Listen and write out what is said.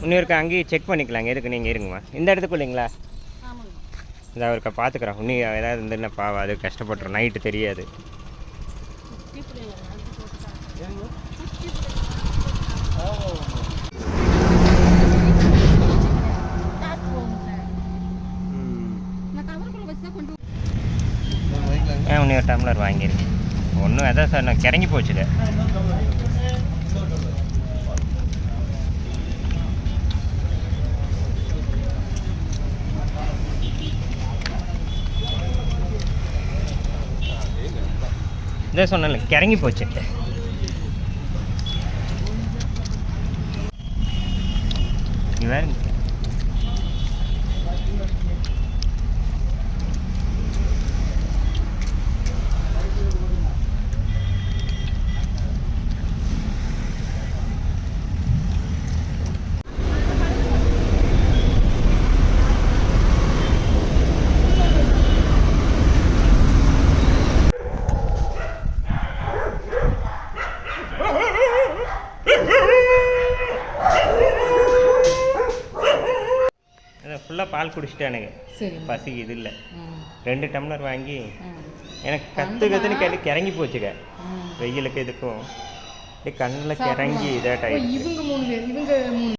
இன்னும் இருக்கா அங்கேயும் செக் பண்ணிக்கலாங்க. எதுக்கு நீங்கள் இருங்கம்மா. இந்த இடத்துக்கு இல்லைங்களா? இந்த அவருக்கா பார்த்துக்குறோம். இன்னும் ஏதாவது இருந்துன்னா பாவம், அது கஷ்டப்பட்டுரும். நைட்டு தெரியாது. இன்னும் ஒரு டம்ளர் வாங்கியிருக்கேன். ஒன்றும் அதான் சார், நான் கிறங்கி போச்சுங்க. இதான் சொன்னல கிறங்கி போச்சு. வேறு ஃபுல்லாக பால் குடிச்சிட்டானுங்க. சரி, பசி இது இல்லை. 2 டம்ளர் வாங்கி எனக்கு கற்றுன்னு கேட்டு கிறங்கி போச்சுக்க. வெயிலுக்கு இதுக்கும் கண்ணில் கிறங்கி இதாட்டாயிடுச்சு.